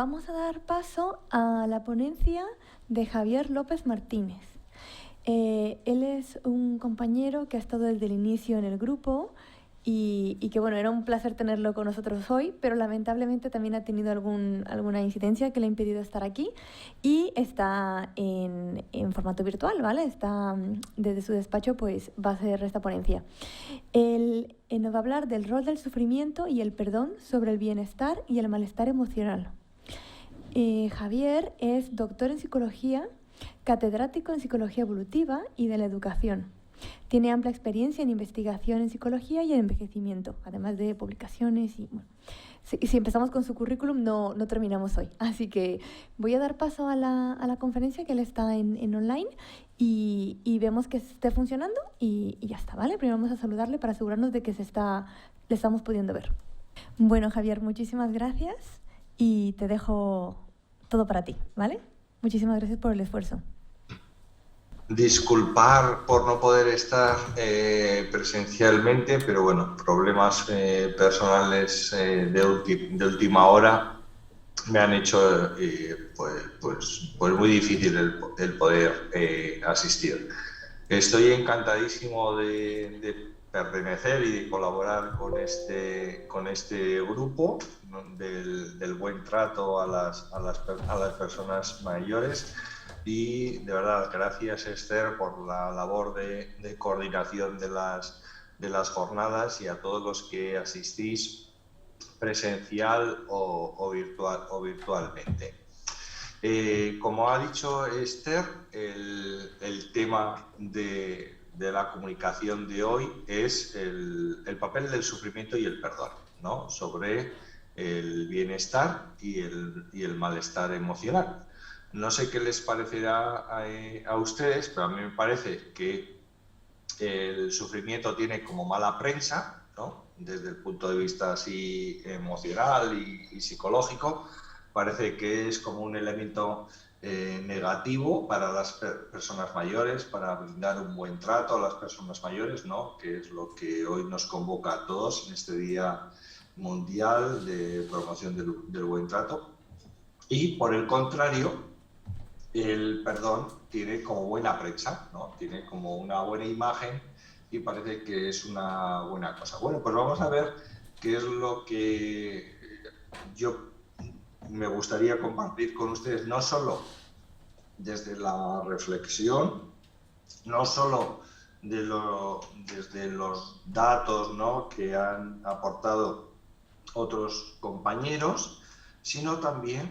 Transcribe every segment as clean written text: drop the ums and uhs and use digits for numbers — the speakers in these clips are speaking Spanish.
vamos a dar paso a la ponencia de Javier López Martínez. Él es un compañero que ha estado desde el inicio en el grupo y que, bueno, era un placer tenerlo con nosotros hoy, pero lamentablemente también ha tenido alguna incidencia que le ha impedido estar aquí y está en formato virtual, ¿vale? Está desde su despacho, pues va a hacer esta ponencia. Él nos va a hablar del rol del sufrimiento y el perdón sobre el bienestar y el malestar emocional. Javier es doctor en psicología, catedrático en psicología evolutiva y de la educación. Tiene amplia experiencia en investigación en psicología y en envejecimiento, además de publicaciones y, bueno, si empezamos con su currículum no terminamos hoy. Así que voy a dar paso a la conferencia, que él está en online, y vemos que esté funcionando y ya está, ¿vale? Primero vamos a saludarle para asegurarnos de que le estamos pudiendo ver. Bueno, Javier, muchísimas gracias y te dejo todo para ti, ¿vale? Muchísimas gracias por el esfuerzo. Disculpar por no poder estar presencialmente, pero bueno, problemas personales de última hora me han hecho pues muy difícil el poder asistir. Estoy encantadísimo de pertenecer y de colaborar con este grupo, ¿no?, del buen trato a las personas mayores. Y de verdad, gracias, Esther, por la labor de coordinación de las jornadas, y a todos los que asistís presencial o virtualmente. Como ha dicho Esther, el tema de la comunicación de hoy es el papel del sufrimiento y el perdón, ¿no?, sobre el bienestar y el malestar emocional. No sé qué les parecerá a ustedes, pero a mí me parece que el sufrimiento tiene como mala prensa, ¿no?, desde el punto de vista así emocional y psicológico. Parece que es como un elemento negativo para las personas mayores, para brindar un buen trato a las personas mayores, ¿no?, que es lo que hoy nos convoca a todos en este Día Mundial de Promoción del Buen Trato. Y por el contrario, el perdón tiene como buena prensa, ¿no?, tiene como una buena imagen y parece que es una buena cosa. Bueno, pues vamos a ver qué es lo que yo me gustaría compartir con ustedes, no solo desde la reflexión, no solo desde los datos, ¿no?, que han aportado otros compañeros, sino también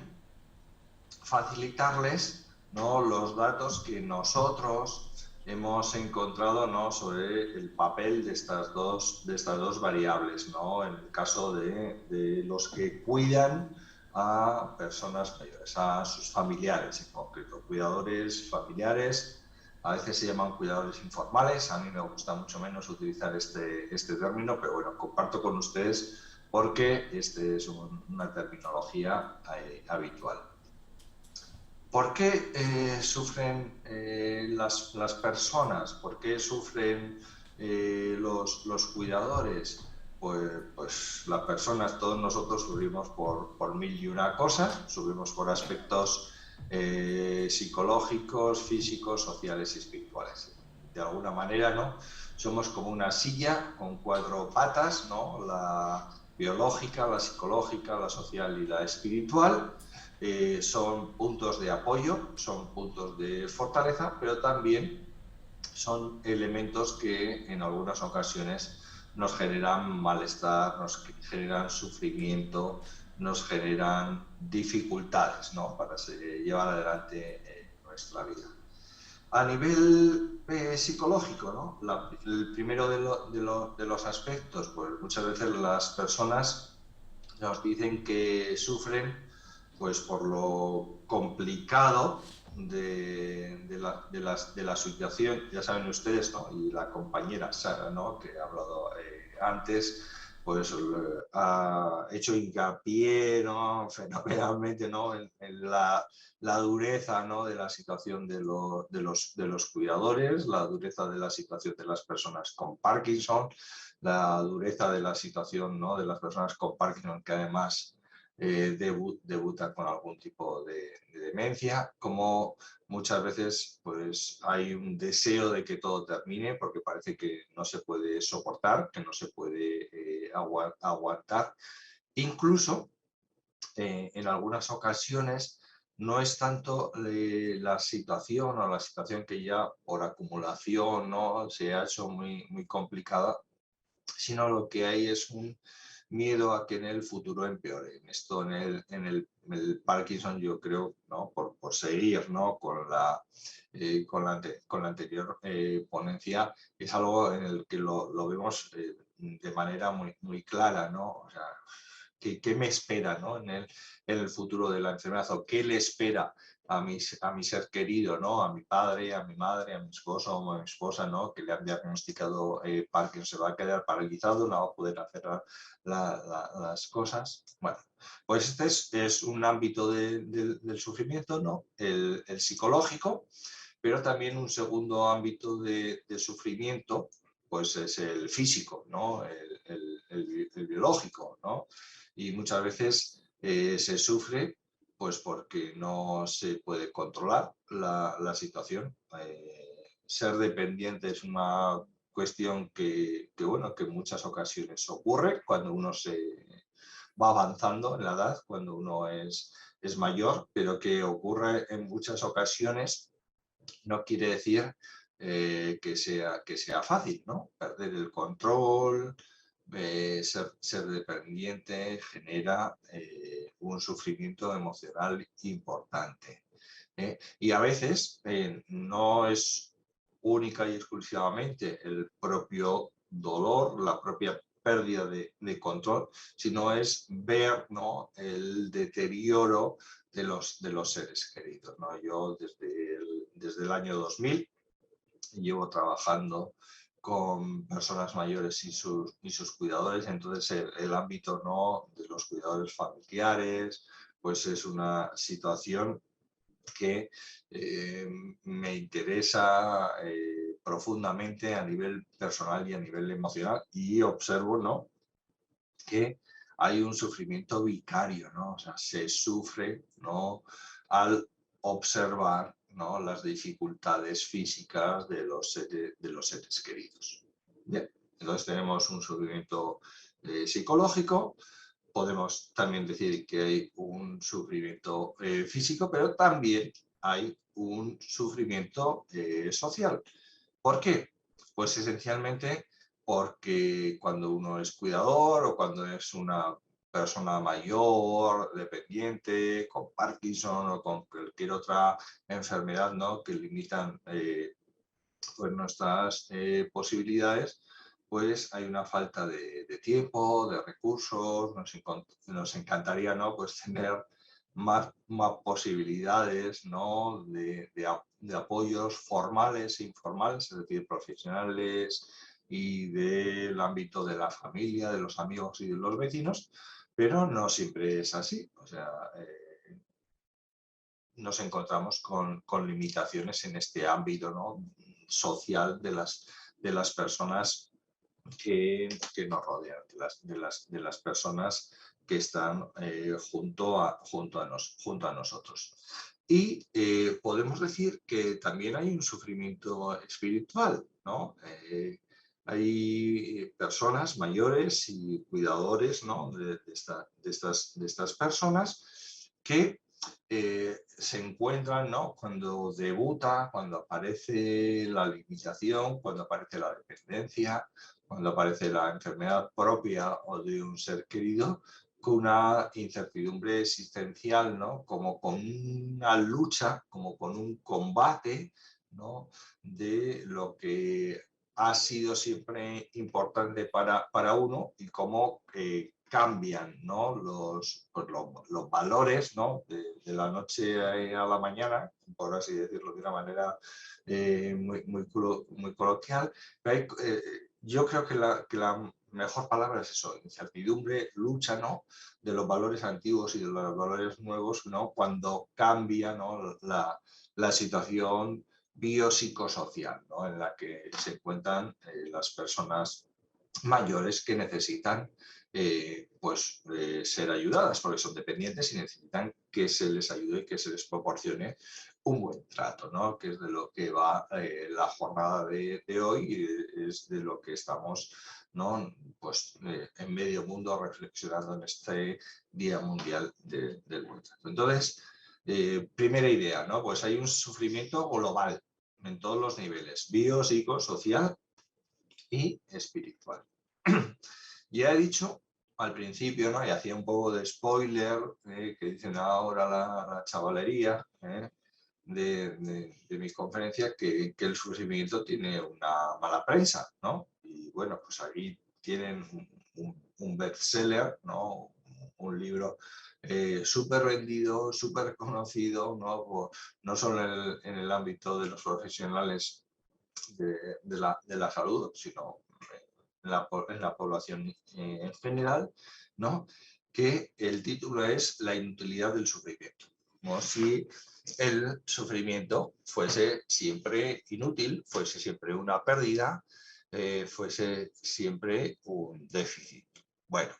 facilitarles, ¿no?, los datos que nosotros hemos encontrado, ¿no?, sobre el papel de estas dos variables, ¿no?, en el caso de los que cuidan a personas mayores, a sus familiares en concreto, cuidadores familiares. A veces se llaman cuidadores informales. A mí me gusta mucho menos utilizar este término, pero bueno, comparto con ustedes porque este es una terminología habitual. ¿Por qué sufren las personas? ¿Por qué sufren los cuidadores? Pues las personas, todos nosotros sufrimos por mil y una cosas, sufrimos por aspectos psicológicos, físicos, sociales y espirituales. De alguna manera, ¿no?, somos como una silla con cuatro patas, ¿no?, la biológica, la psicológica, la social y la espiritual. Son puntos de apoyo, son puntos de fortaleza, pero también son elementos que en algunas ocasiones nos generan malestar, nos generan sufrimiento, nos generan dificultades, ¿no?, para llevar adelante nuestra vida. A nivel psicológico, ¿no?, el primero de los aspectos, pues muchas veces las personas nos dicen que sufren pues por lo complicado de la situación. Ya saben ustedes, ¿no?, y la compañera Sara, ¿no?, que ha hablado antes, pues ha hecho hincapié, ¿no?, fenomenalmente, ¿no?, en la dureza, ¿no?, de la situación de los cuidadores, la dureza de la situación de las personas con Parkinson, la dureza de la situación, ¿no?, de las personas con Parkinson, que además debuta con algún tipo de demencia, como muchas veces pues, hay un deseo de que todo termine porque parece que no se puede soportar, que no se puede aguantar. Incluso en algunas ocasiones no es tanto la situación o la situación que ya por acumulación, ¿no?, se ha hecho muy complicada, sino lo que hay es un miedo a que en el futuro empeore. Esto el Parkinson, yo creo, ¿no?, por seguir, ¿no?, con la anterior ponencia, es algo en el que lo vemos de manera muy clara, ¿no? O sea, ¿qué me espera, ¿no?, en el futuro de la enfermedad? ¿O qué le espera a mi ser querido, ¿no?, a mi padre, a mi madre, a mi esposo o a mi esposa, ¿no?, que le han diagnosticado Parkinson? ¿Se va a quedar paralizado? ¿No va a poder hacer las cosas? Bueno, pues este es un ámbito del sufrimiento, ¿no?, el psicológico, pero también un segundo ámbito de sufrimiento pues es el físico, ¿no?, el biológico, ¿no? Y muchas veces se sufre pues porque no se puede controlar la situación. Ser dependiente es una cuestión bueno, que en muchas ocasiones ocurre cuando uno se va avanzando en la edad, cuando uno es mayor, pero que ocurre en muchas ocasiones no quiere decir que sea fácil, ¿no? Perder el control, ser dependiente genera un sufrimiento emocional importante. Y a veces no es única y exclusivamente el propio dolor, la propia pérdida de control, sino es ver, ¿no?, el deterioro de los seres queridos, ¿no? Yo desde el año 2000 llevo trabajando con personas mayores y sus cuidadores, entonces el ámbito, ¿no?, de los cuidadores familiares, pues es una situación que me interesa profundamente a nivel personal y a nivel emocional, y observo, ¿no?, que hay un sufrimiento vicario, ¿no? O sea, se sufre, ¿no?, al observar, ¿no?, las dificultades físicas de los seres queridos. Bien, entonces tenemos un sufrimiento psicológico. Podemos también decir que hay un sufrimiento físico, pero también hay un sufrimiento social. ¿Por qué? Pues esencialmente porque cuando uno es cuidador o cuando es una persona mayor, dependiente, con Parkinson o con cualquier otra enfermedad, ¿no?, que limitan pues nuestras posibilidades, pues hay una falta de tiempo, de recursos. Nos encantaría, ¿no?, pues tener más posibilidades, ¿no?, de apoyos formales e informales, es decir, profesionales y del ámbito de la familia, de los amigos y de los vecinos, pero no siempre es así. O sea, nos encontramos con limitaciones en este ámbito, ¿no?, social de las personas que nos rodean, de las personas que están junto a nosotros. Y podemos decir que también hay un sufrimiento espiritual, ¿no? Hay personas mayores y cuidadores, ¿no?, de estas personas que se encuentran, ¿no?, cuando debuta, cuando aparece la limitación, cuando aparece la dependencia, cuando aparece la enfermedad propia o de un ser querido, con una incertidumbre existencial, ¿no?, como con una lucha, como con un combate, ¿no?, de lo que ha sido siempre importante para uno y cómo cambian, ¿no?, los valores, ¿no?, de la noche a la mañana, por así decirlo de una manera muy coloquial. Pero yo creo que la mejor palabra es eso: incertidumbre, lucha, ¿no?, de los valores antiguos y de los valores nuevos, ¿no?, cuando cambia, ¿no?, la situación biopsicosocial, ¿no?, en la que se encuentran las personas mayores que necesitan ser ayudadas, porque son dependientes y necesitan que se les ayude, que se les proporcione un buen trato, ¿no? Que es de lo que va la jornada de hoy y es de lo que estamos, ¿no? En medio mundo reflexionando en este Día Mundial del Buen Trato. Entonces, primera idea, ¿no? Pues hay un sufrimiento global en todos los niveles, bio, psico, social y espiritual. Ya he dicho al principio, ¿no? Y hacía un poco de spoiler, que dicen ahora la chavalería de mis conferencias, que el sufrimiento tiene una mala prensa, ¿no? Y bueno, pues aquí tienen un bestseller, ¿no? Un libro súper vendido, súper conocido, ¿no? No solo en el ámbito de los profesionales de la salud, sino en la población en general, ¿no? Que el título es La inutilidad del sufrimiento. Como si el sufrimiento fuese siempre inútil, fuese siempre una pérdida, fuese siempre un déficit. Bueno,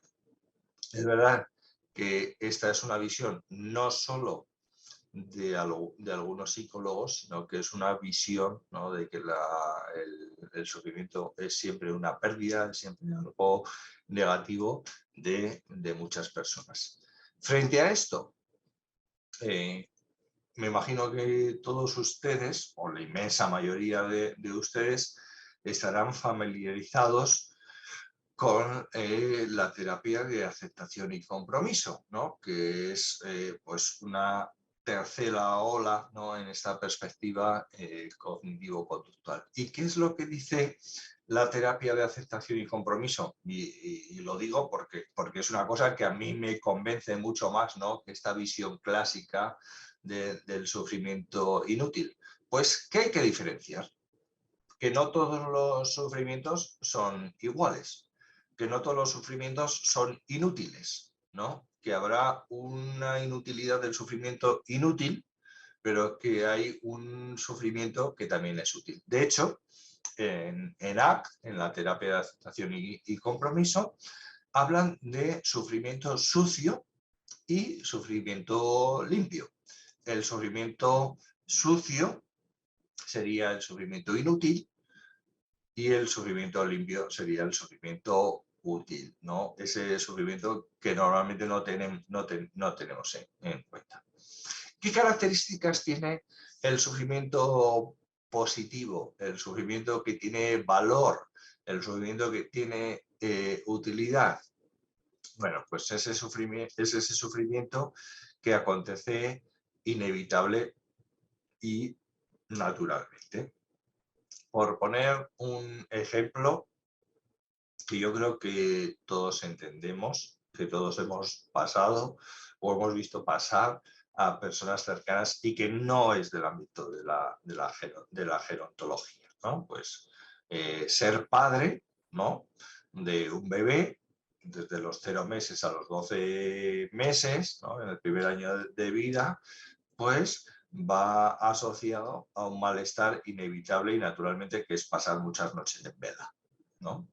es verdad que esta es una visión no solo de algunos psicólogos, sino que es una visión, ¿no? De que el sufrimiento es siempre una pérdida, es siempre algo negativo de muchas personas. Frente a esto, me imagino que todos ustedes, o la inmensa mayoría de ustedes, estarán familiarizados con la terapia de aceptación y compromiso, ¿no? Que es pues una tercera ola, ¿no? En esta perspectiva cognitivo-conductual. ¿Y qué es lo que dice la terapia de aceptación y compromiso? Y lo digo porque es una cosa que a mí me convence mucho más, ¿no? Que esta visión clásica del sufrimiento inútil. Pues, ¿qué hay que diferenciar? Que no todos los sufrimientos son iguales, que no todos los sufrimientos son inútiles, ¿no? Que habrá una inutilidad del sufrimiento inútil, pero que hay un sufrimiento que también es útil. De hecho, en ACT, en la terapia de aceptación y compromiso, hablan de sufrimiento sucio y sufrimiento limpio. El sufrimiento sucio sería el sufrimiento inútil y el sufrimiento limpio sería el sufrimiento útil, ¿no? Ese sufrimiento que normalmente no tenemos en cuenta. ¿Qué características tiene el sufrimiento positivo, el sufrimiento que tiene valor, el sufrimiento que tiene utilidad? Bueno, pues es ese sufrimiento que acontece inevitable y naturalmente. Por poner un ejemplo que yo creo que todos entendemos, que todos hemos pasado o hemos visto pasar a personas cercanas y que no es del ámbito de la gerontología, ¿no? Pues ser padre, ¿no? De un bebé desde los 0 meses a los 12 meses, ¿no? En el primer año de vida, pues va asociado a un malestar inevitable y naturalmente que es pasar muchas noches en vela, ¿no?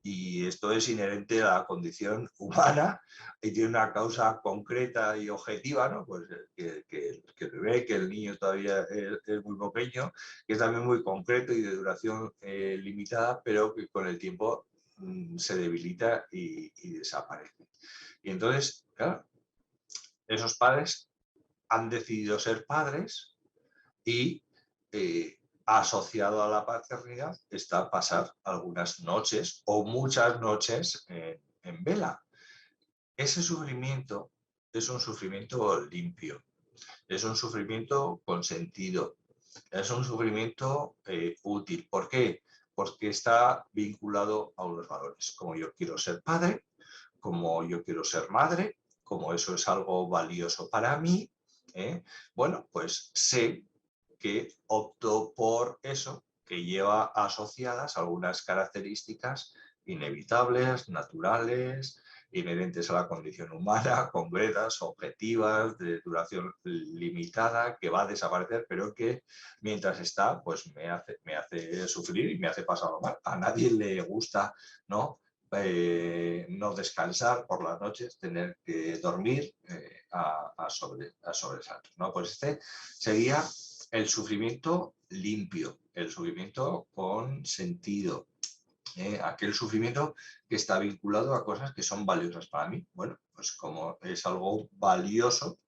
Y esto es inherente a la condición humana y tiene una causa concreta y objetiva, ¿no? Pues que el bebé, que el niño todavía es muy pequeño, que es también muy concreto y de duración limitada, pero que con el tiempo se debilita y desaparece. Y entonces, claro, esos padres han decidido ser padres y asociado a la paternidad está pasar algunas noches o muchas noches en vela. Ese sufrimiento es un sufrimiento limpio, es un sufrimiento consentido, es un sufrimiento útil. ¿Por qué? Porque está vinculado a unos valores, como yo quiero ser padre, como yo quiero ser madre, como eso es algo valioso para mí, bueno, pues sé que opto por eso, que lleva asociadas algunas características inevitables, naturales inherentes a la condición humana, concretas, objetivas, de duración limitada, que va a desaparecer, pero que mientras está, pues me hace sufrir y me hace pasarlo mal. A nadie le gusta, ¿no? No descansar por las noches, tener que dormir a sobresaltos, ¿no? Pues este sería el sufrimiento limpio, el sufrimiento con sentido, aquel sufrimiento que está vinculado a cosas que son valiosas para mí. Bueno, pues como es algo valioso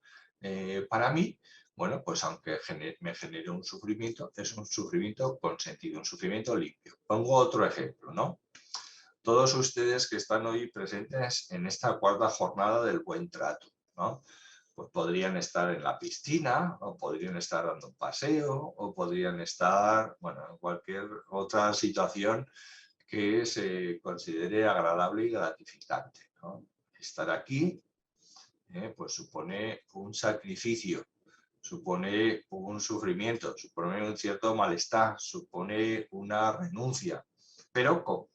para mí, bueno, pues aunque me genere un sufrimiento, es un sufrimiento con sentido, un sufrimiento limpio. Pongo otro ejemplo, ¿no? Todos ustedes que están hoy presentes en esta cuarta jornada del buen trato, ¿no? Pues podrían estar en la piscina, o podrían estar dando un paseo, o podrían estar, bueno, en cualquier otra situación que se considere agradable y gratificante, ¿no? Estar aquí, pues supone un sacrificio, supone un sufrimiento, supone un cierto malestar, supone una renuncia, pero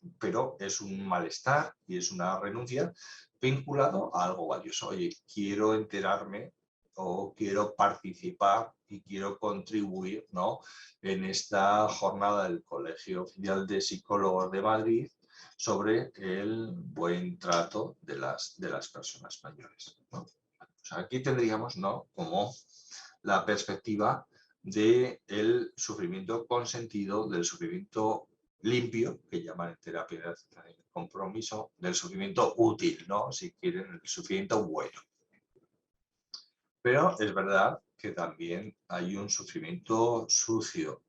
es un malestar y es una renuncia vinculado a algo valioso. Oye, quiero enterarme o quiero participar y quiero contribuir, ¿no?, en esta jornada del Colegio Oficial de Psicólogos de Madrid sobre el buen trato de las personas mayores, ¿no? O sea, aquí tendríamos, ¿no?, como la perspectiva del sufrimiento consentido, del sufrimiento limpio, que llaman en terapia de compromiso, del sufrimiento útil, ¿no?, si quieren, el sufrimiento bueno. Pero es verdad que también hay un sufrimiento sucio,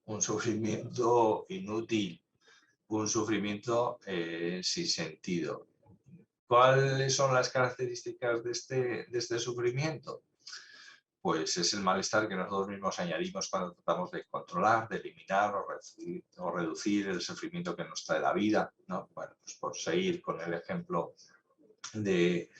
un sufrimiento inútil, un sufrimiento sin sentido. ¿Cuáles son las características de este sufrimiento? Pues es el malestar que nosotros mismos añadimos cuando tratamos de controlar, de eliminar o reducir el sufrimiento que nos trae la vida, ¿no? Bueno, pues por seguir con el ejemplo de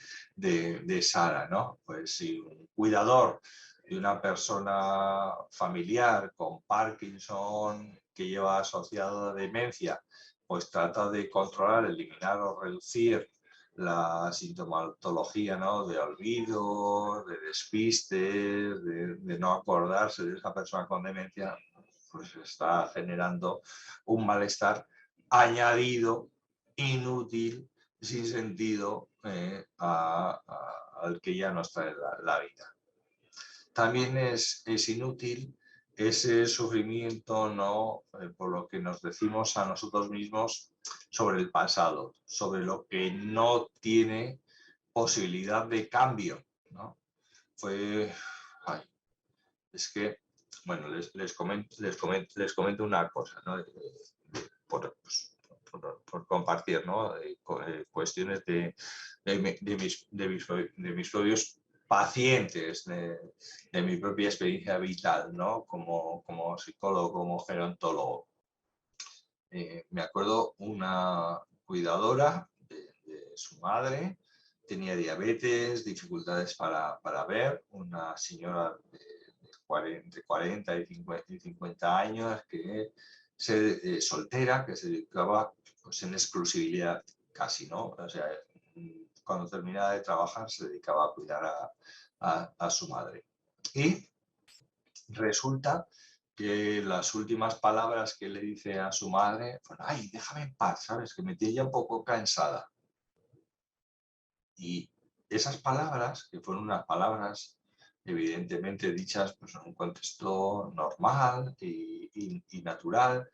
Sara, ¿no? Pues si un cuidador de una persona familiar con Parkinson que lleva asociado a demencia, pues trata de controlar, eliminar o reducir la sintomatología, ¿no?, de olvido, de despiste, de no acordarse de esa persona con demencia, pues está generando un malestar añadido, inútil, sin sentido, al que ya nos trae la vida. También es inútil ese sufrimiento, ¿no?, por lo que nos decimos a nosotros mismos sobre el pasado, sobre lo que no tiene posibilidad de cambio, ¿no? Es que, bueno, les comento una cosa, ¿no?, por compartir, ¿no?, cuestiones de mis propios pacientes, de mi propia experiencia vital, ¿no?, como psicólogo, como gerontólogo. Me acuerdo una cuidadora de su madre, tenía diabetes, dificultades para ver, una señora entre 40 y 50 años, que soltera, que se dedicaba, pues, en exclusividad casi, ¿no? O sea, cuando terminaba de trabajar se dedicaba a cuidar a su madre. Y resulta que las últimas palabras que le dice a su madre fueron: ay, déjame en paz, ¿sabes?, que me tiene ya un poco cansada. Y esas palabras, que fueron unas palabras evidentemente dichas, pues, en un contexto normal y natural,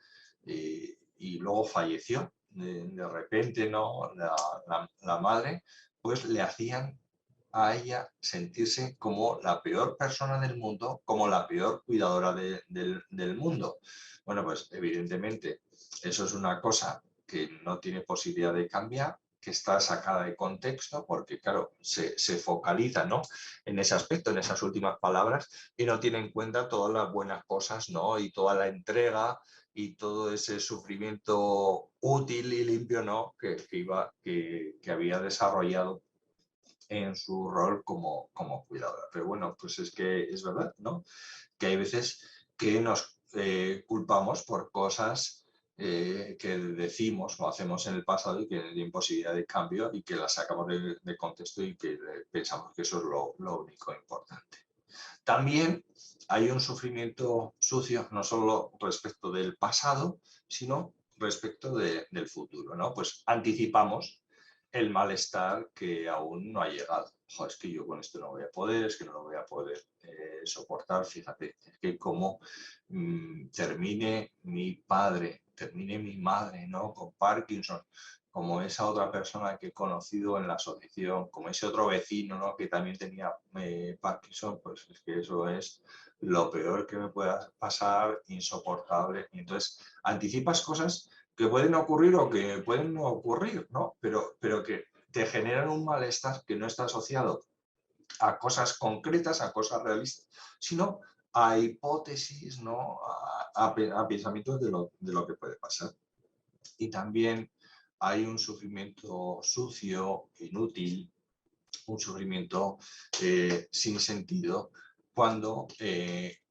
y luego falleció de repente, ¿no?, la madre, pues le hacían a ella sentirse como la peor persona del mundo, como la peor cuidadora del mundo. Bueno, pues evidentemente eso es una cosa que no tiene posibilidad de cambiar, que está sacada de contexto, porque claro, se focaliza, ¿no?, en ese aspecto, en esas últimas palabras, y no tiene en cuenta todas las buenas cosas, ¿no?, y toda la entrega y todo ese sufrimiento útil y limpio, ¿no?, que había desarrollado en su rol como cuidadora. Pero bueno, pues es que es verdad, ¿no?, que hay veces que nos culpamos por cosas que decimos o hacemos en el pasado y que hay imposibilidad de cambio y que la sacamos de contexto y que pensamos que eso es lo único importante. También hay un sufrimiento sucio no solo respecto del pasado, sino respecto del futuro, ¿no? Pues anticipamos el malestar que aún no ha llegado. Ojo, es que yo con esto no voy a poder, es que no lo voy a poder soportar. Fíjate, es que como termine mi padre, termine mi madre, ¿no? Con Parkinson, como esa otra persona que he conocido en la asociación, como ese otro vecino, ¿no? Que también tenía Parkinson, pues es que eso es lo peor que me pueda pasar, insoportable. Y entonces anticipas cosas que pueden ocurrir o que pueden no ocurrir, ¿no? Pero que te generan un malestar que no está asociado a cosas concretas, a cosas realistas, sino a hipótesis, ¿no? A pensamientos de lo que puede pasar. Y también hay un sufrimiento sucio, inútil, un sufrimiento sin sentido cuando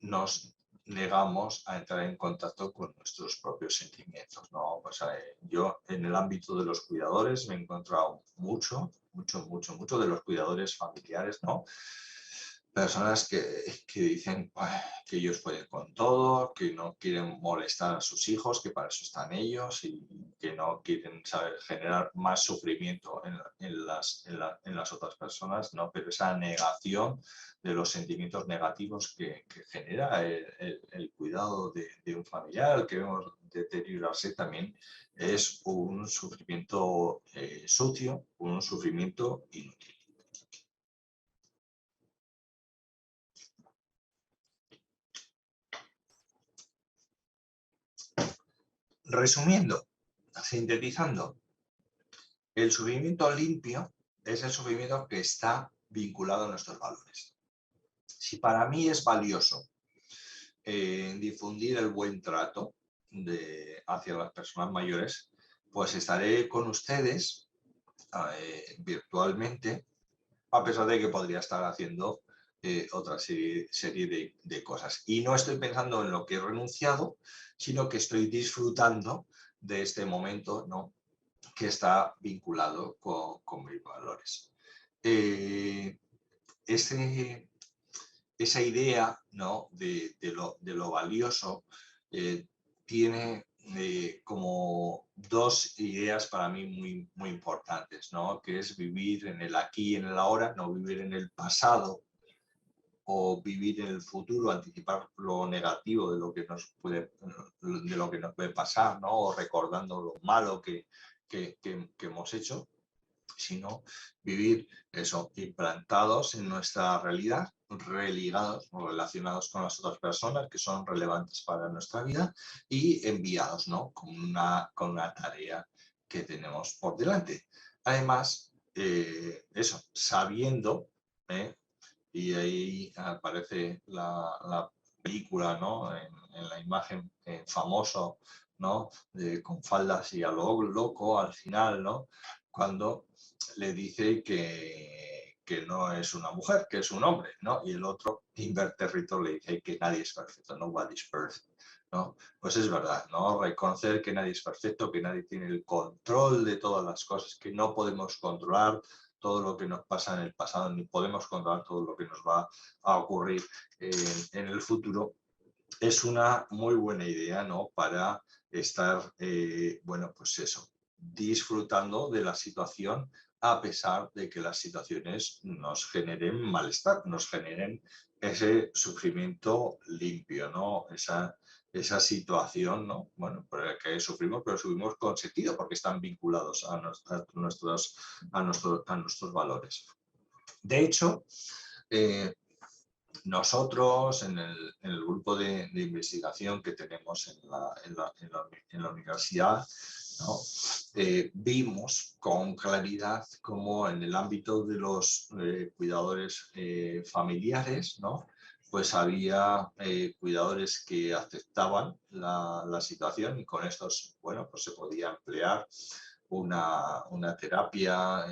nos negamos a entrar en contacto con nuestros propios sentimientos, ¿no? Pues, yo en el ámbito de los cuidadores me he encontrado mucho de los cuidadores familiares, ¿no? Personas que dicen que ellos pueden con todo, que no quieren molestar a sus hijos, que para eso están ellos y que no quieren, ¿saber?, generar más sufrimiento en las otras personas, ¿no? Pero esa negación de los sentimientos negativos que genera el cuidado de un familiar que vemos deteriorarse también es un sufrimiento sucio, un sufrimiento inútil. Resumiendo, sintetizando, el sufrimiento limpio es el sufrimiento que está vinculado a nuestros valores. Si para mí es valioso difundir el buen trato hacia las personas mayores, pues estaré con ustedes virtualmente, a pesar de que podría estar haciendo otra serie de cosas. Y no estoy pensando en lo que he renunciado, sino que estoy disfrutando de este momento, ¿no?, que está vinculado con mis valores. Esa idea, ¿no?, de lo valioso tiene como dos ideas para mí muy importantes, ¿no?, que es vivir en el aquí y en el ahora, no vivir en el pasado o vivir en el futuro, anticipar lo negativo de lo que nos puede pasar, ¿no?, o recordando lo malo que hemos hecho, sino vivir eso, implantados en nuestra realidad, religados o relacionados con las otras personas que son relevantes para nuestra vida y enviados, ¿no?, con una tarea que tenemos por delante. Además, eso, sabiendo, y ahí aparece la película, ¿no?, en la imagen famoso, ¿no?, con faldas y a lo loco al final, ¿no?, cuando le dice que no es una mujer, que es un hombre, ¿no? Y el otro, Imberterrito, le dice que nadie es perfecto, nobody's perfect, ¿no? Pues es verdad, ¿no? Reconocer que nadie es perfecto, que nadie tiene el control de todas las cosas, que no podemos controlar todo lo que nos pasa en el pasado, ni podemos controlar todo lo que nos va a ocurrir en el futuro, es una muy buena idea, ¿no?, para estar, bueno, pues eso, disfrutando de la situación a pesar de que las situaciones nos generen malestar, nos generen ese sufrimiento limpio, ¿no? Esa situación, ¿no?, bueno, por la que sufrimos, pero sufrimos con sentido porque están vinculados a nuestros valores. De hecho, nosotros en el grupo de investigación que tenemos en la universidad, ¿no?, vimos con claridad cómo en el ámbito de los cuidadores familiares, ¿no?, pues había cuidadores que aceptaban la situación y con estos, bueno, pues se podía emplear una terapia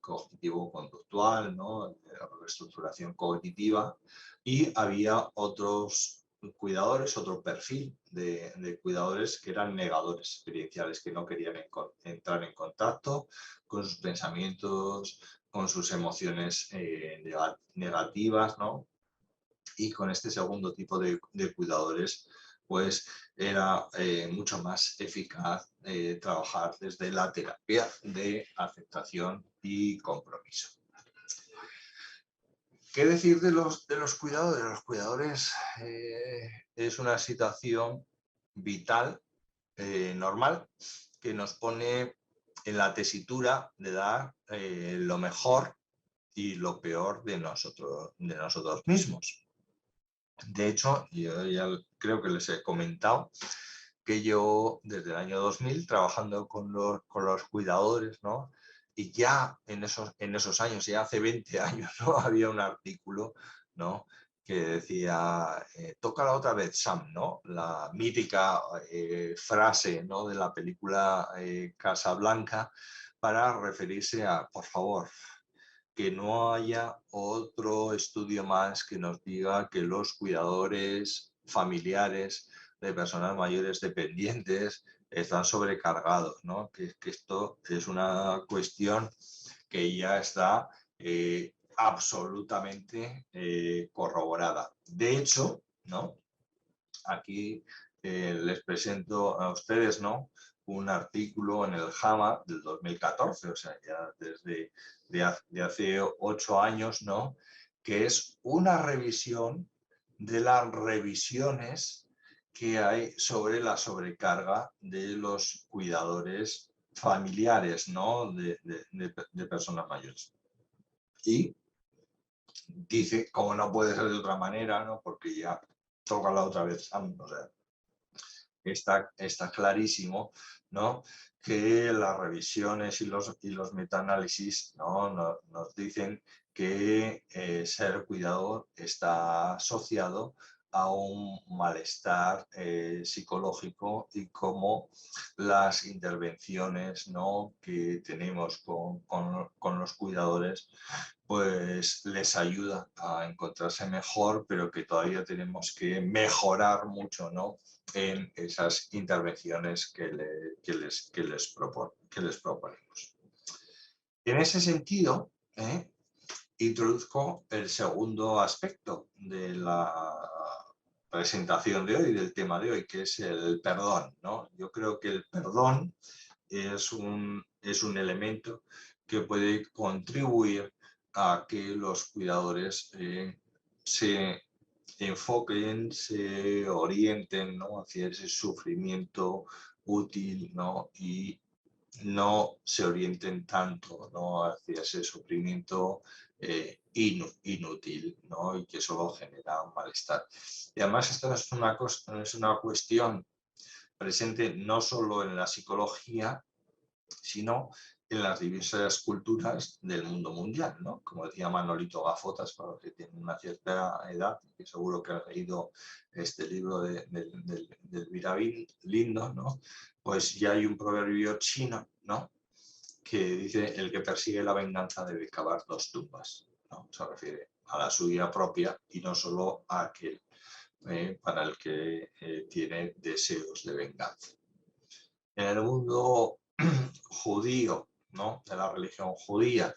cognitivo-conductual, ¿no?, de reestructuración cognitiva, y había otros cuidadores, otro perfil de cuidadores que eran negadores experienciales, que no querían entrar en contacto con sus pensamientos, con sus emociones negativas, ¿no? Y con este segundo tipo de cuidadores, pues era mucho más eficaz trabajar desde la terapia de aceptación y compromiso. ¿Qué decir de los cuidadores? Los cuidadores es una situación vital, normal, que nos pone en la tesitura de dar lo mejor y lo peor de nosotros mismos. De hecho, yo ya creo que les he comentado que yo desde el año 2000 trabajando con los cuidadores, ¿no? Y ya en esos años, ya hace 20 años, ¿no? Había un artículo, ¿no? Que decía, tócala otra vez, Sam, ¿no? La mítica frase, ¿no? De la película Casablanca, para referirse a, por favor, que no haya otro estudio más que nos diga que los cuidadores familiares de personas mayores dependientes están sobrecargados, ¿no? Que esto es una cuestión que ya está absolutamente corroborada. De hecho, ¿no? Aquí les presento a ustedes, ¿no? Un artículo en el JAMA del 2014, o sea, ya desde de hace 8 años, ¿no? Que es una revisión de las revisiones que hay sobre la sobrecarga de los cuidadores familiares, ¿no? De personas mayores. Y dice, como no puede ser de otra manera, ¿no? Porque ya toca la otra vez, o sea, está clarísimo, ¿no? Que las revisiones y los metaanálisis, ¿no? Nos dicen que ser cuidador está asociado a un malestar psicológico y cómo las intervenciones, ¿no? Que tenemos con los cuidadores pues les ayuda a encontrarse mejor, pero que todavía tenemos que mejorar mucho, ¿no? En esas intervenciones que les proponemos. En ese sentido, introduzco el segundo aspecto de la presentación de hoy, del tema de hoy, que es el perdón, ¿no? Yo creo que el perdón es un elemento que puede contribuir a que los cuidadores se enfoquen, se orienten, ¿no? Hacia ese sufrimiento útil, ¿no? Y no se orienten tanto, ¿no? Hacia ese sufrimiento inútil, ¿no? Y que solo genera un malestar. Y además esto es una cuestión presente no solo en la psicología, sino en las diversas culturas del mundo mundial, ¿no? Como decía Manolito Gafotas, para los que tienen una cierta edad, que seguro que han leído este libro del Elvira Lindo, ¿no? Pues ya hay un proverbio chino, ¿no? Que dice, el que persigue la venganza debe cavar 2 tumbas, ¿no? Se refiere a la suya propia y no solo a aquel para el que tiene deseos de venganza. En el mundo judío, ¿no? De la religión judía,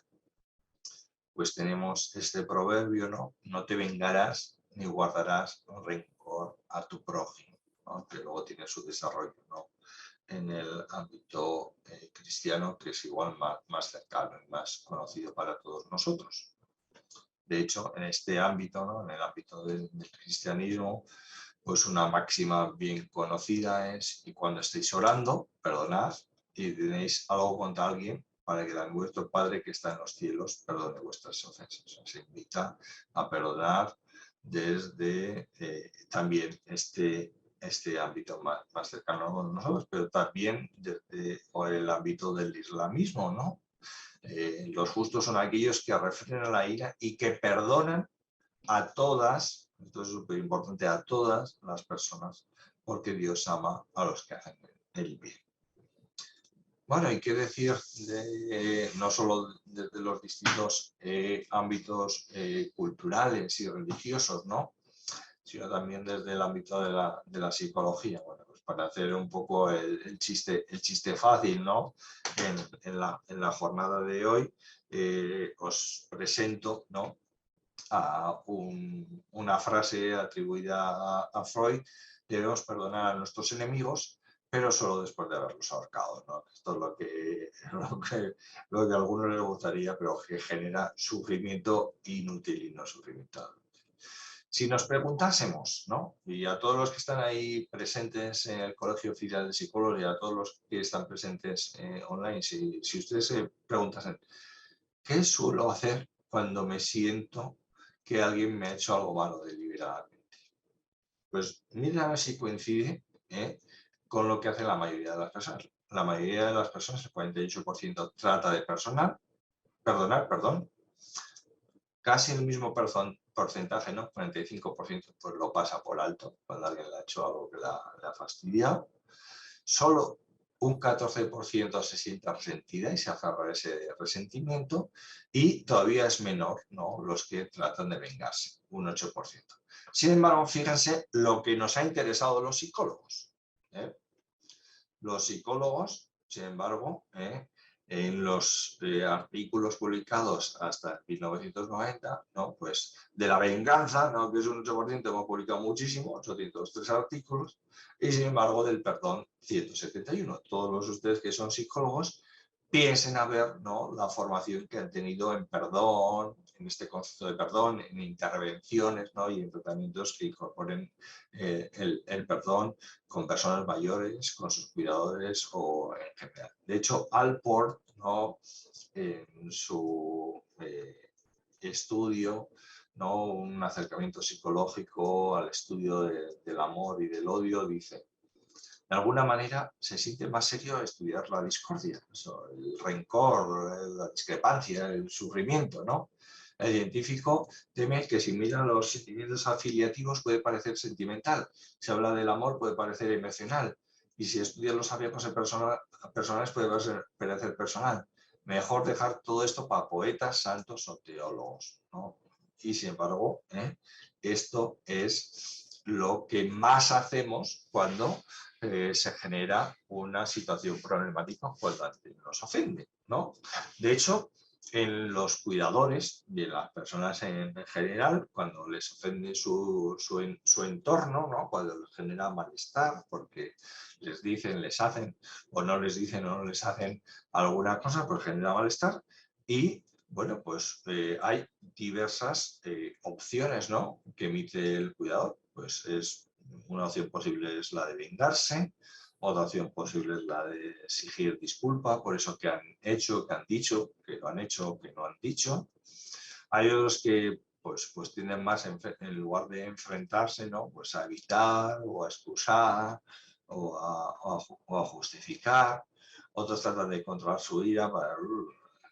pues tenemos este proverbio, ¿no? No te vengarás ni guardarás rencor a tu prójimo, ¿no? Que luego tiene su desarrollo, ¿no? En el ámbito cristiano, que es igual más cercano y más conocido para todos nosotros. De hecho, en este ámbito, ¿no? En el ámbito del cristianismo, pues una máxima bien conocida es, y cuando estéis orando, perdonad, y tenéis algo contra alguien, para que vuestro Padre que está en los cielos perdone vuestras ofensas. O sea, se invita a perdonar desde también este ámbito más cercano a nosotros, pero también desde el ámbito del islamismo, ¿no? Los justos son aquellos que refrenan la ira y que perdonan a todas, esto es súper importante, a todas las personas, porque Dios ama a los que hacen el bien. Bueno, hay que decir no solo de los distintos ámbitos culturales y religiosos, ¿no? sino también desde el ámbito de la psicología. Bueno, pues para hacer un poco el chiste fácil, ¿no? En la jornada de hoy os presento, ¿no? A una frase atribuida a Freud: debemos perdonar a nuestros enemigos, pero solo después de haberlos ahorcado, ¿no? Esto es lo que a algunos les gustaría, pero que genera sufrimiento inútil y no sufrimiento. Si nos preguntásemos, ¿no? Y a todos los que están ahí presentes en el Colegio Oficial de Psicólogos y a todos los que están presentes online, si ustedes se preguntasen, ¿qué suelo hacer cuando me siento que alguien me ha hecho algo malo deliberadamente? Pues mira a ver si coincide con lo que hace la mayoría de las personas. La mayoría de las personas, el 48%, trata de perdonar, perdón. Casi el mismo porcentaje, ¿no? 45%, pues lo pasa por alto cuando alguien le ha hecho algo que le ha fastidiado. Solo un 14% se siente resentida y se aferra a ese resentimiento, y todavía es menor, ¿no?, los que tratan de vengarse, un 8%. Sin embargo, fíjense lo que nos ha interesado a los psicólogos. Los psicólogos, sin embargo, en los artículos publicados hasta 1990, ¿no?, pues de la venganza, ¿no?, que es un 8%, hemos publicado muchísimo, 803 artículos, y sin embargo del perdón, 171. Todos ustedes que son psicólogos piensen a ver, ¿no?, la formación que han tenido en perdón, en este concepto de perdón, en intervenciones, ¿no?, y en tratamientos que incorporen el perdón con personas mayores, con sus cuidadores o en general. De hecho, Alport, ¿no?, en su estudio, ¿no?, un acercamiento psicológico al estudio del amor y del odio, dice: de alguna manera se siente más serio estudiar la discordia, el rencor, la discrepancia, el sufrimiento, ¿no? El científico teme que si mira los sentimientos afiliativos puede parecer sentimental, si habla del amor puede parecer emocional, y si estudia los apegos personales puede parecer personal. Mejor dejar todo esto para poetas, santos o teólogos, ¿no? Y sin embargo, esto es lo que más hacemos cuando se genera una situación problemática cuando alguien nos ofende, ¿no? De hecho, en los cuidadores de las personas en general, cuando les ofende su entorno, ¿no?, cuando les genera malestar porque les dicen, les hacen, o no les dicen o no les hacen alguna cosa, pues genera malestar. Y bueno, pues hay diversas opciones, ¿no?, que emite el cuidador. Pues una opción posible es la de vengarse, otra opción posible es la de exigir disculpa por eso que han hecho, que han dicho, que lo han hecho, que no han dicho. Hay otros que pues tienden más, en lugar de enfrentarse, ¿no?, pues a evitar o a excusar o a justificar. Otros tratan de controlar su ira para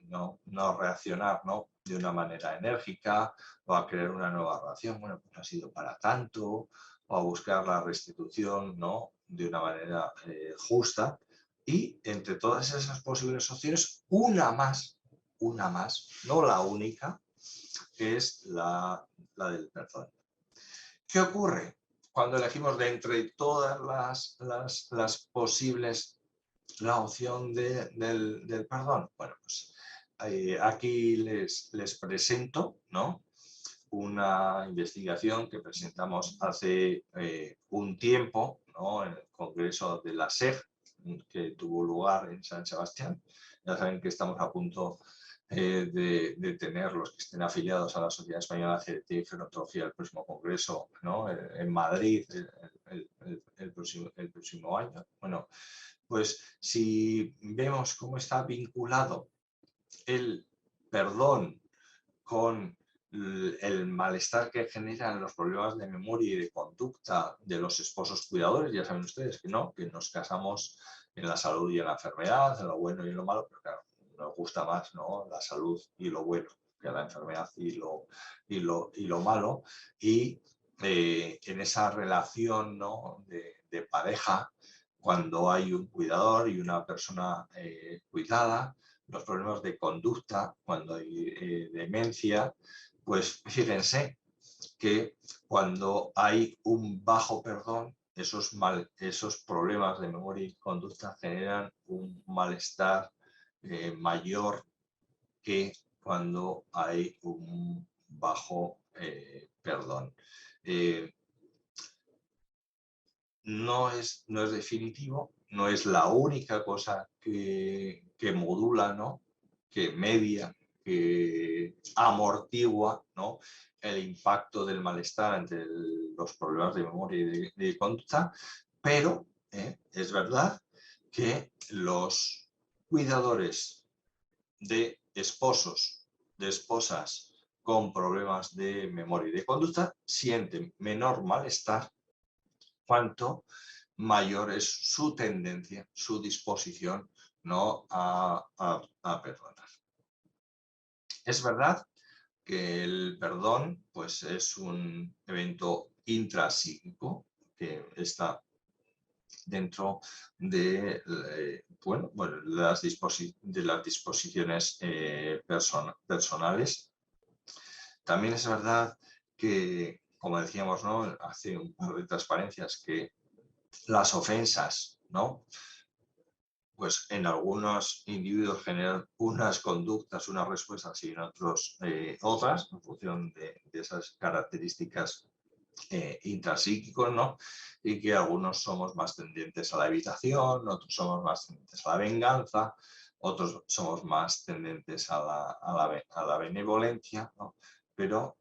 no reaccionar, ¿no?, de una manera enérgica, o a crear una nueva relación. Bueno, pues no ha sido para tanto, o a buscar la restitución, ¿no?, de una manera justa. Y entre todas esas posibles opciones, una más, no la única, es la del perdón. ¿Qué ocurre cuando elegimos de entre todas las posibles la opción del perdón? Bueno, pues aquí les presento, ¿no?, una investigación que presentamos hace un tiempo, ¿no?, en el Congreso de la SEG, que tuvo lugar en San Sebastián. Ya saben que estamos a punto de tener, los que estén afiliados a la Sociedad Española de GT y Gerontología, el próximo congreso, ¿no?, en Madrid el próximo año. Bueno, pues si vemos cómo está vinculado el perdón con el malestar que generan los problemas de memoria y de conducta de los esposos cuidadores, ya saben ustedes que no, que nos casamos en la salud y en la enfermedad, en lo bueno y en lo malo, pero claro, nos gusta más, ¿no?, la salud y lo bueno que la enfermedad y lo malo. Y en esa relación, ¿no?, de pareja, cuando hay un cuidador y una persona cuidada, los problemas de conducta, cuando hay demencia, pues fíjense, que cuando hay un bajo perdón, esos problemas de memoria y conducta generan un malestar mayor que cuando hay un bajo perdón. No es definitivo, no es la única cosa que modula, ¿no? Que media, que amortigua, ¿no? El impacto del malestar ante los problemas de memoria y de conducta, pero es verdad que los cuidadores de esposos, de esposas con problemas de memoria y de conducta sienten menor malestar cuanto mayor es su tendencia, su disposición, ¿no? a perdonar. Es verdad que el perdón pues, es un evento intrapsíquico que está dentro de, las disposiciones personales. También es verdad que, como decíamos, ¿no? Hace un par de transparencias, que las ofensas, ¿no? Pues en algunos individuos generan unas conductas, unas respuestas y en otros otras, en función de esas características intrapsíquicos, ¿no? Y que algunos somos más tendentes a la evitación, otros somos más tendentes a la venganza, otros somos más tendentes a la benevolencia, ¿no? Pero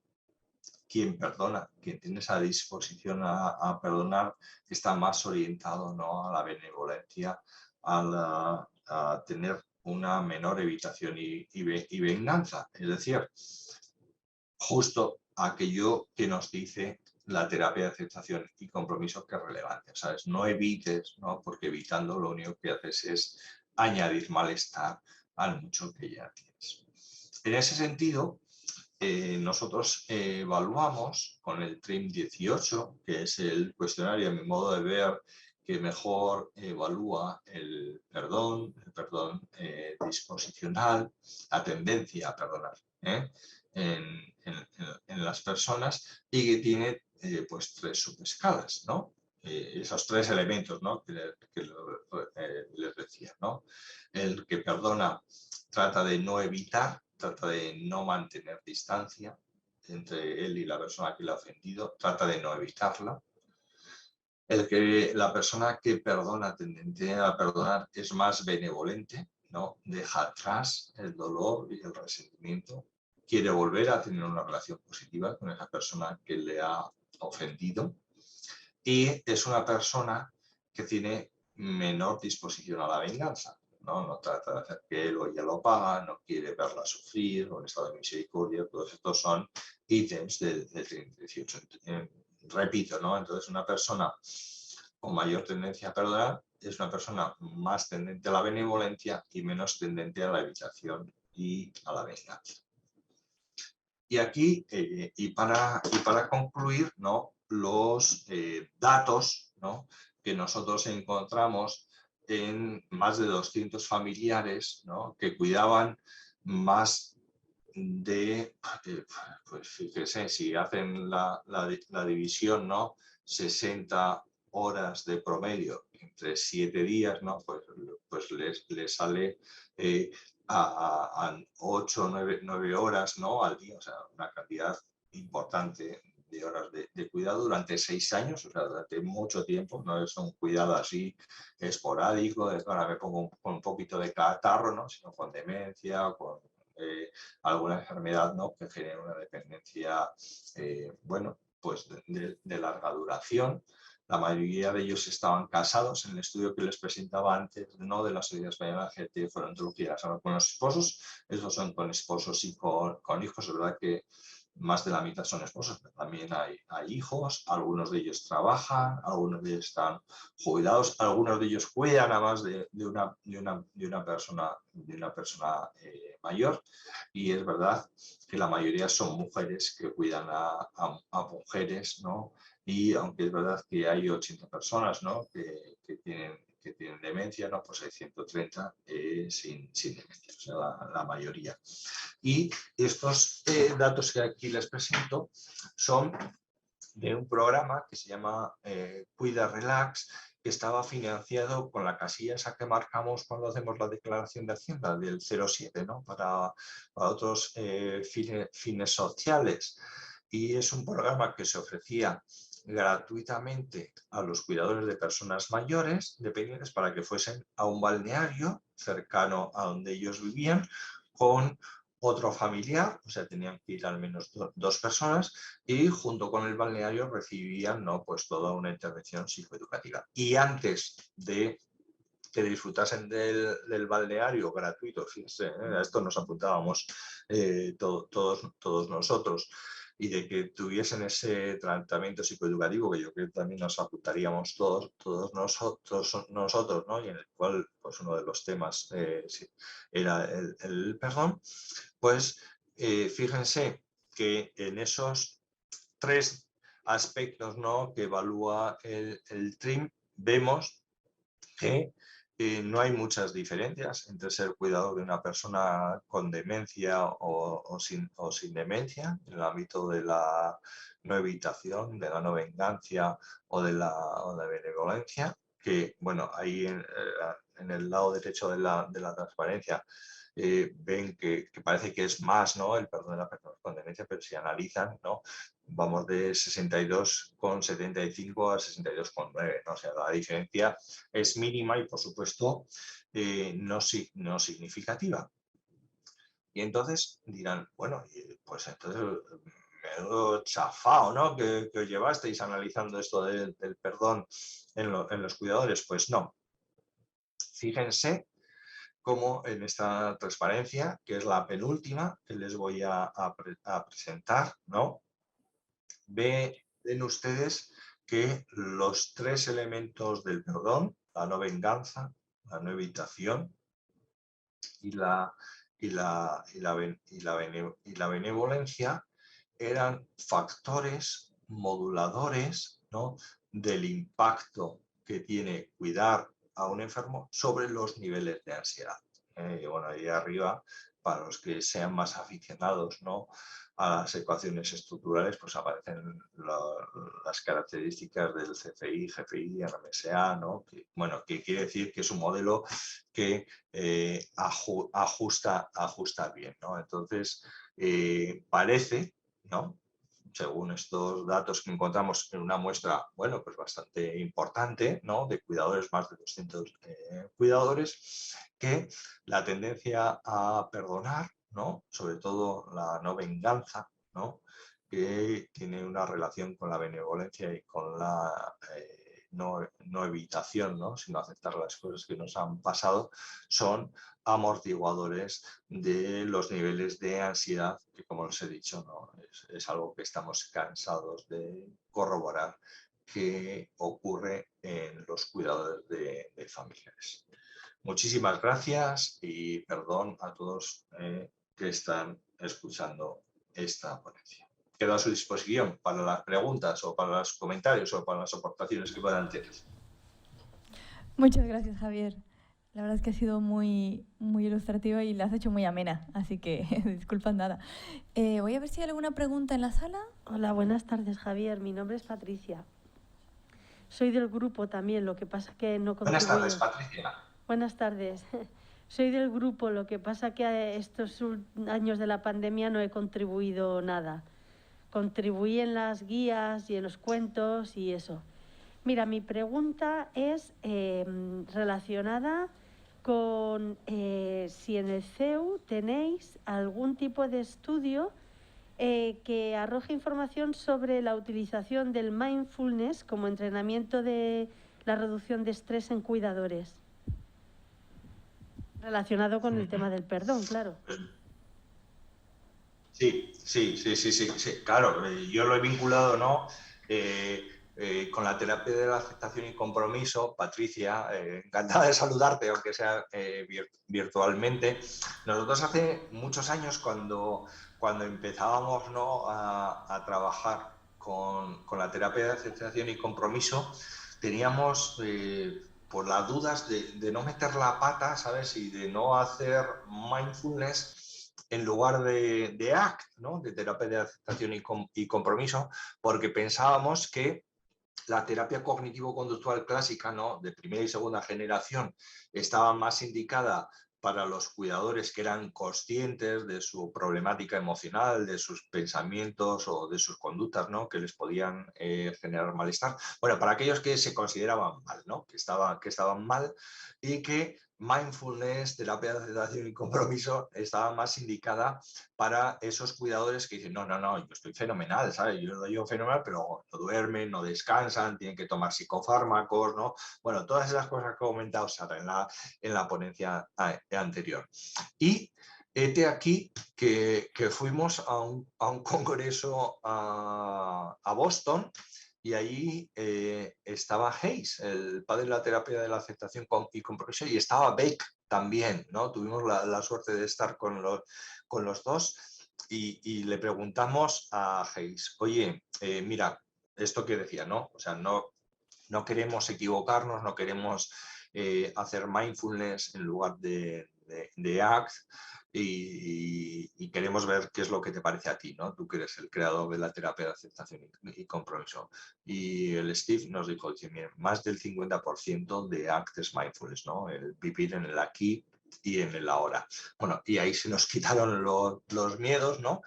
quien perdona, quien tiene esa disposición a perdonar, está más orientado, ¿no? A la benevolencia, a tener una menor evitación y venganza. Es decir, justo aquello que nos dice la terapia de aceptación y compromiso, que es relevante, ¿sabes? No evites, ¿no? Porque evitando lo único que haces es añadir malestar al mucho que ya tienes. En ese sentido, nosotros evaluamos con el TRIM 18, que es el cuestionario, a mi modo de ver, que mejor evalúa el perdón disposicional, la tendencia a perdonar en las personas, y que tiene pues 3 subescalas, ¿no? Esos 3 elementos, ¿no? que les decía, ¿no? El que perdona trata de no evitar, trata de no mantener distancia entre él y la persona que le ha ofendido, trata de no evitarla. La persona que perdona, tendente a perdonar, es más benevolente, ¿no? Deja atrás el dolor y el resentimiento, quiere volver a tener una relación positiva con esa persona que le ha ofendido, y es una persona que tiene menor disposición a la venganza. No trata de hacer que él o ella lo paga, no quiere verla sufrir, o en estado de misericordia. Todos estos son ítems del 18. Repito, ¿no? Entonces, una persona con mayor tendencia a perdonar es una persona más tendente a la benevolencia y menos tendente a la evitación y a la venganza. Y aquí, y para concluir, ¿no? Los datos, ¿no? Que nosotros encontramos en más de 200 familiares, ¿no? Que cuidaban más de, pues fíjese, si hacen la división, ¿no? 60 horas de promedio entre 7 días, ¿no? Pues les sale a 8 o 9 horas, ¿no? Al día, o sea, una cantidad importante de horas de cuidado durante 6 años, o sea, durante mucho tiempo. No es un cuidado así esporádico, de ahora me pongo con un poquito de catarro, ¿no? Sino con demencia, con alguna enfermedad, ¿no? Que genere una dependencia, bueno, pues de larga duración. La mayoría de ellos estaban casados. En el estudio que les presentaba antes, ¿no? De la Sociedad Española de Gerontología, con los esposos. Estos son con esposos y con hijos. Es verdad que más de la mitad son esposos, pero también hay hijos. Algunos de ellos trabajan, algunos de ellos están jubilados, algunos de ellos cuidan además de una persona mayor. Y es verdad que la mayoría son mujeres que cuidan a mujeres, ¿no? Y aunque es verdad que hay 80 personas, ¿no? que tienen demencia, ¿no? Pues hay 130 sin demencia, o sea, la mayoría. Y estos datos que aquí les presento son de un programa que se llama Cuida Relax, que estaba financiado con la casilla esa que marcamos cuando hacemos la declaración de Hacienda del 07, ¿no? Para otros fines sociales. Y es un programa que se ofrecía gratuitamente a los cuidadores de personas mayores dependientes para que fuesen a un balneario cercano a donde ellos vivían con otro familiar, o sea, tenían que ir al menos dos personas y junto con el balneario recibían, ¿no? Pues toda una intervención psicoeducativa. Y antes de que disfrutasen del balneario gratuito, fíjense, a esto nos apuntábamos todos nosotros, y de que tuviesen ese tratamiento psicoeducativo, que yo creo que también nos apuntaríamos todos nosotros, ¿no? Y en el cual pues uno de los temas era el perdón, pues fíjense que en esos 3 aspectos, ¿no? Que evalúa el TRIM, vemos que no hay muchas diferencias entre ser cuidador de una persona con demencia o sin demencia, en el ámbito de la no evitación, de la no venganza o de la benevolencia, que, bueno, ahí en el lado derecho de la transparencia ven que parece que es más, ¿no? El perdón de la persona con demencia, pero si analizan, ¿no? Vamos de 62,75 a 62,9, ¿no? O sea, la diferencia es mínima y, por supuesto, no significativa. Y entonces dirán, bueno, pues entonces menudo chafao, ¿no? Que os llevasteis analizando esto del perdón en los cuidadores. Pues no. Fíjense cómo en esta transparencia, que es la penúltima que les voy a presentar, ¿no? Ven ustedes que los 3 elementos del perdón, la no venganza, la no evitación y la benevolencia, eran factores moduladores, ¿no? Del impacto que tiene cuidar a un enfermo sobre los niveles de ansiedad. Y bueno, ahí arriba, para los que sean más aficionados, ¿no? A las ecuaciones estructurales, pues aparecen las características del CFI, GFI, RMSA, ¿no? Que, bueno, que quiere decir que es un modelo que ajusta bien, ¿no? Entonces, parece, ¿no? Según estos datos que encontramos en una muestra, bueno, pues bastante importante, ¿no? De cuidadores, más de 200 cuidadores, que la tendencia a perdonar, ¿no? Sobre todo la no venganza, ¿no? Que tiene una relación con la benevolencia y con la no evitación, ¿no? Sino aceptar las cosas que nos han pasado, son amortiguadores de los niveles de ansiedad, que, como os he dicho, ¿no? Es algo que estamos cansados de corroborar que ocurre en los cuidadores de familiares. Muchísimas gracias y perdón a todos que están escuchando esta ponencia. Quedo a su disposición para las preguntas o para los comentarios o para las aportaciones que puedan tener. Muchas gracias, Javier. La verdad es que ha sido muy, muy ilustrativa y la has hecho muy amena, así que disculpad nada. Voy a ver si hay alguna pregunta en la sala. Hola, buenas tardes, Javier. Mi nombre es Patricia. Soy del grupo también, lo que pasa que no contribuyo. Buenas tardes, Patricia. Buenas tardes. Soy del grupo, lo que pasa que estos años de la pandemia no he contribuido nada. Contribuí en las guías y en los cuentos y eso. Mira, mi pregunta es relacionada con si en el CEU tenéis algún tipo de estudio que arroje información sobre la utilización del mindfulness como entrenamiento de la reducción de estrés en cuidadores. Relacionado con el tema del perdón, claro. Sí, claro, yo lo he vinculado, ¿no? Con la terapia de la aceptación y compromiso. Patricia, encantada de saludarte, aunque sea virtualmente. Nosotros hace muchos años, cuando empezábamos, ¿no? a trabajar con la terapia de aceptación y compromiso, teníamos por las dudas de no meter la pata, ¿sabes? Y de no hacer mindfulness en lugar de ACT, ¿no? De terapia de aceptación y compromiso, porque pensábamos que la terapia cognitivo-conductual clásica, ¿no? De primera y segunda generación, estaba más indicada para los cuidadores que eran conscientes de su problemática emocional, de sus pensamientos o de sus conductas, ¿no? Que les podían generar malestar. Bueno, para aquellos que se consideraban mal, ¿no? Que estaban mal y que mindfulness, terapia de aceptación y compromiso estaba más indicada para esos cuidadores que dicen, no, yo estoy fenomenal, ¿sabes? Yo lo digo fenomenal, pero no duermen, no descansan, tienen que tomar psicofármacos, ¿no? Bueno, todas esas cosas que he comentado, Sara, en la ponencia anterior. Y hete aquí que fuimos a un congreso a Boston y ahí estaba Hayes, el padre de la terapia de la aceptación y compromiso, y estaba Beck también, ¿no? Tuvimos la suerte de estar con los dos y le preguntamos a Hayes, oye, mira, esto que decía, ¿no? O sea, no queremos equivocarnos, no queremos hacer mindfulness en lugar de ACT y queremos ver qué es lo que te parece a ti, ¿no? Tú que eres el creador de la terapia de aceptación y compromiso. Y el Steve nos dijo, miren, más del 50% de ACT es mindfulness, ¿no? El vivir en el aquí y en el ahora. Bueno, y ahí se nos quitaron los miedos, ¿no?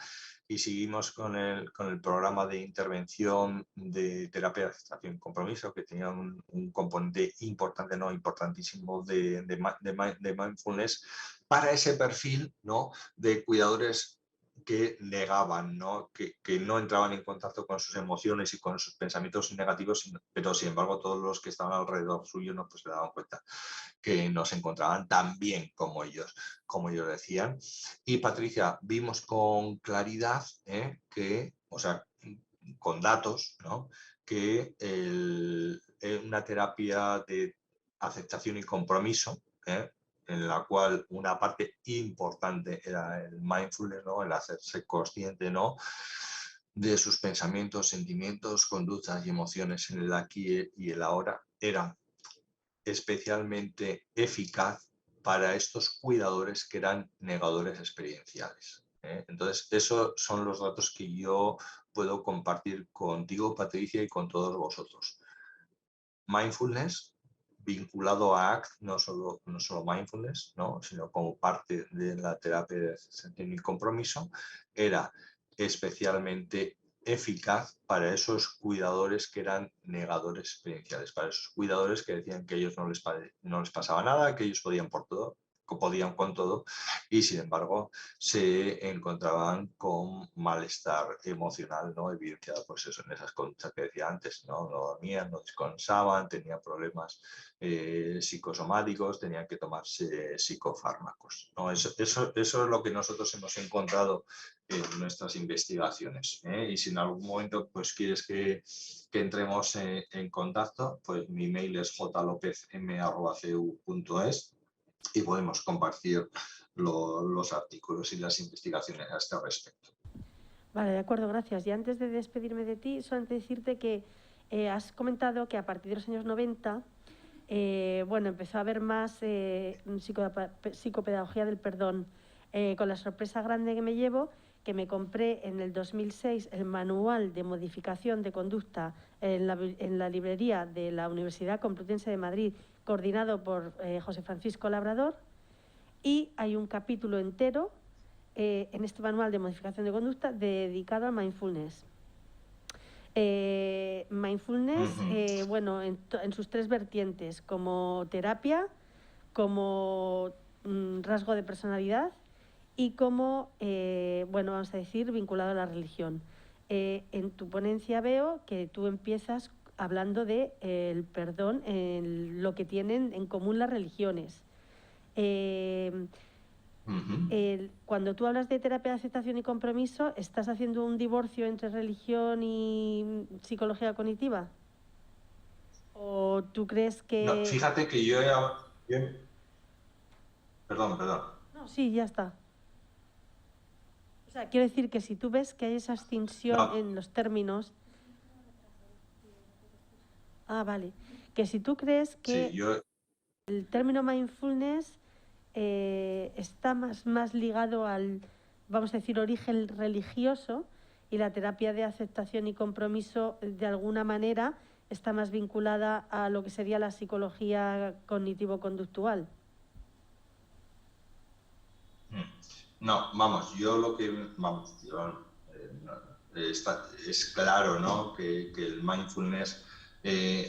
Y seguimos con el programa de intervención de terapia de aceptación y compromiso, que tenía un componente importante, no importantísimo, de mindfulness para ese perfil, ¿no? De cuidadores que negaban, ¿no? Que no entraban en contacto con sus emociones y con sus pensamientos negativos, pero sin embargo todos los que estaban alrededor suyo no pues se daban cuenta que no se encontraban tan bien como ellos decían. Y Patricia, vimos con claridad que, o sea, con datos, ¿no? Que una terapia de aceptación y compromiso, en la cual una parte importante era el mindfulness, ¿no? El hacerse consciente, ¿no? De sus pensamientos, sentimientos, conductas y emociones en el aquí y el ahora, era especialmente eficaz para estos cuidadores que eran negadores experienciales. Entonces, esos son los datos que yo puedo compartir contigo, Patricia, y con todos vosotros. Mindfulness vinculado a ACT, no solo mindfulness, ¿no? Sino como parte de la terapia de aceptación y compromiso, era especialmente eficaz para esos cuidadores que eran negadores experienciales, para esos cuidadores que decían que a ellos no les pasaba nada, que ellos podían con todo y sin embargo se encontraban con malestar emocional, ¿no? Evidenciado pues eso, en esas conductas que decía antes, no dormían, no descansaban, tenían problemas psicosomáticos, tenían que tomarse psicofármacos, ¿no? Eso es lo que nosotros hemos encontrado en nuestras investigaciones, y si en algún momento pues quieres que entremos en contacto, pues mi mail es jlopezm@cu.es y podemos compartir los artículos y las investigaciones a este respecto. Vale, de acuerdo, gracias. Y antes de despedirme de ti, solamente decirte que has comentado que a partir de los años 90, empezó a haber más psicopedagogía del perdón. Con la sorpresa grande que me llevo, que me compré en el 2006 el manual de modificación de conducta en la librería de la Universidad Complutense de Madrid, coordinado por José Francisco Labrador, y hay un capítulo entero en este manual de modificación de conducta dedicado a mindfulness. Mindfulness, en sus tres vertientes, como terapia, como rasgo de personalidad y como, vamos a decir, vinculado a la religión. En tu ponencia veo que tú empiezas hablando de el perdón, lo que tienen en común las religiones. Cuando tú hablas de terapia de aceptación y compromiso, ¿estás haciendo un divorcio entre religión y psicología cognitiva? ¿O tú crees que...? No, fíjate que Perdón. No, sí, ya está. O sea, quiero decir que si tú ves que hay esa extinción en los términos... Ah, vale. Que si tú crees que... Sí, El término mindfulness está más ligado al, vamos a decir, origen religioso, y la terapia de aceptación y compromiso, de alguna manera, está más vinculada a lo que sería la psicología cognitivo-conductual. No, vamos, es claro, ¿no? que el mindfulness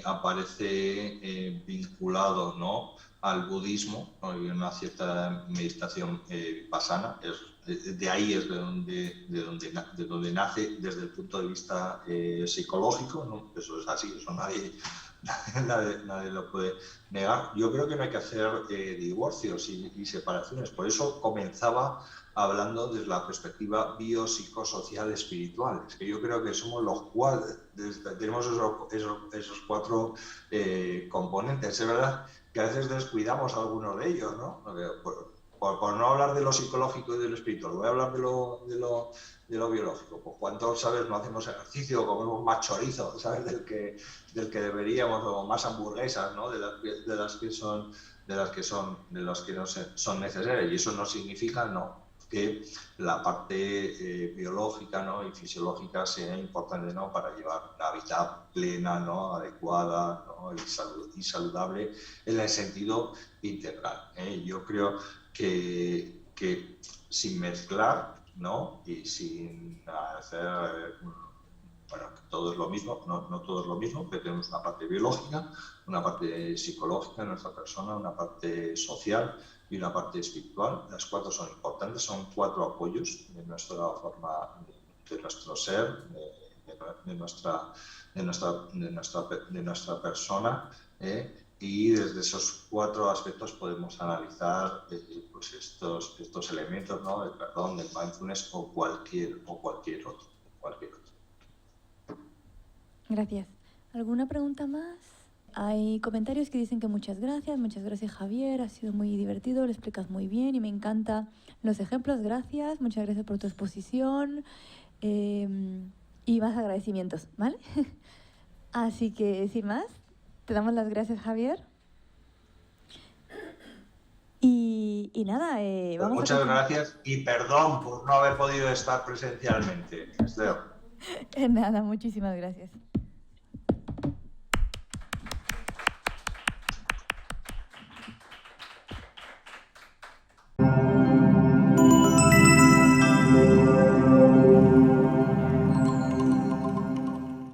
aparece vinculado, ¿no? al budismo, ¿no? y una cierta meditación vipassana. De ahí es de donde nace desde el punto de vista psicológico, ¿no? Eso es así, eso nadie lo puede negar. Yo creo que no hay que hacer divorcios y separaciones. Por eso comenzaba hablando desde la perspectiva biopsicosocial espiritual. Es que yo creo que somos los cuatro, tenemos esos cuatro componentes. Es verdad que a veces descuidamos algunos de ellos, ¿no? Por no hablar de lo psicológico y de lo espiritual, voy a hablar de lo biológico. Pues cuántos, ¿sabes? No hacemos ejercicio, comemos más chorizo, ¿sabes? Del que deberíamos, o más hamburguesas, ¿no? de las que no son necesarias. Y eso no significa, no, que la parte biológica, ¿no? y fisiológica sea importante, ¿no? para llevar una vida plena, ¿no? adecuada, ¿no? y saludable en el sentido integral. Yo creo que sin mezclar, ¿no? y sin hacer, bueno, que todo es lo mismo, no todo es lo mismo, pero tenemos una parte biológica, una parte psicológica en nuestra persona, una parte social y una parte espiritual. Las cuatro son importantes, son cuatro apoyos de nuestra forma, de nuestro ser, de nuestra persona, y desde esos cuatro aspectos podemos analizar pues estos elementos, ¿no? del perdón, del mindfulness o cualquier otro. Gracias. ¿Alguna pregunta más? Hay comentarios que dicen que muchas gracias Javier, ha sido muy divertido, lo explicas muy bien y me encantan los ejemplos, gracias, muchas gracias por tu exposición y más agradecimientos, ¿vale? Así que, sin más, te damos las gracias, Javier. Y nada, vamos muchas gracias y perdón por no haber podido estar presencialmente. Esther. Nada, muchísimas gracias.